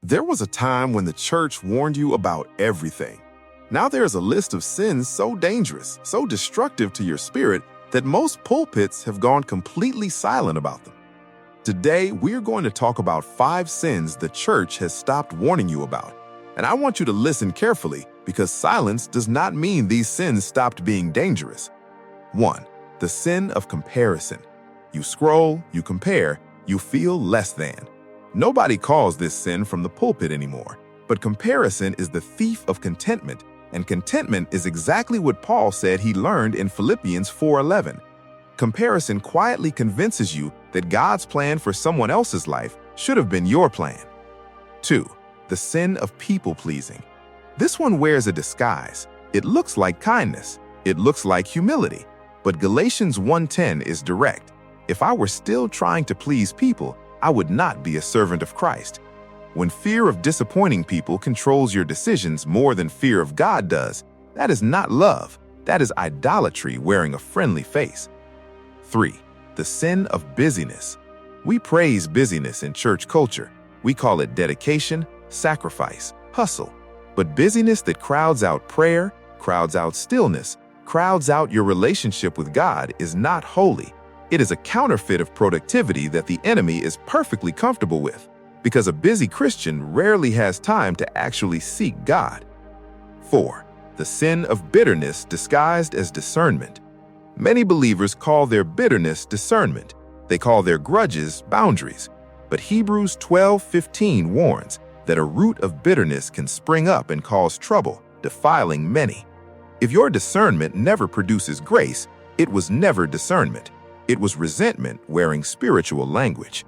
There was a time when the church warned you about everything. Now there is a list of sins so dangerous, so destructive to your spirit, that most pulpits have gone completely silent about them. Today, we're going to talk about 5 sins the church has stopped warning you about. And I want you to listen carefully, because silence does not mean these sins stopped being dangerous. 1. The sin of comparison. You scroll, you compare, you feel less than. Nobody calls this sin from the pulpit anymore, but comparison is the thief of contentment, and contentment is exactly what Paul said he learned in Philippians 4:11. Comparison quietly convinces you that God's plan for someone else's life should have been your plan. 2. The sin of people-pleasing. This one wears a disguise. It looks like kindness. It looks like humility. But Galatians 1:10 is direct. If I were still trying to please people, I would not be a servant of Christ. When fear of disappointing people controls your decisions more than fear of God does, that is not love. That is idolatry wearing a friendly face. 3. The sin of busyness. We praise busyness in church culture. We call it dedication, sacrifice, hustle. But busyness that crowds out prayer, crowds out stillness, crowds out your relationship with God is not holy. It is a counterfeit of productivity that the enemy is perfectly comfortable with, because a busy Christian rarely has time to actually seek God. 4. The sin of bitterness disguised as discernment. Many believers call their bitterness discernment. They call their grudges boundaries. But Hebrews 12:15 warns that a root of bitterness can spring up and cause trouble, defiling many. If your discernment never produces grace, it was never discernment. It was resentment wearing spiritual language.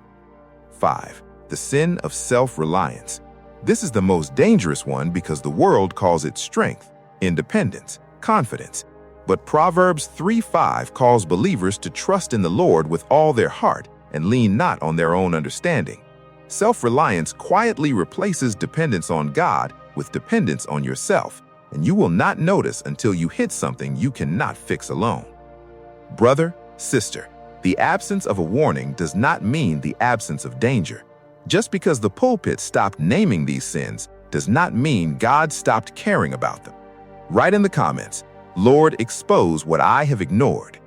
5. The sin of self-reliance. This is the most dangerous one because the world calls it strength, independence, confidence. But Proverbs 3:5 calls believers to trust in the Lord with all their heart and lean not on their own understanding. Self-reliance quietly replaces dependence on God with dependence on yourself, and you will not notice until you hit something you cannot fix alone. Brother, sister, the absence of a warning does not mean the absence of danger. Just because the pulpit stopped naming these sins does not mean God stopped caring about them. Write in the comments, Lord, expose what I have ignored.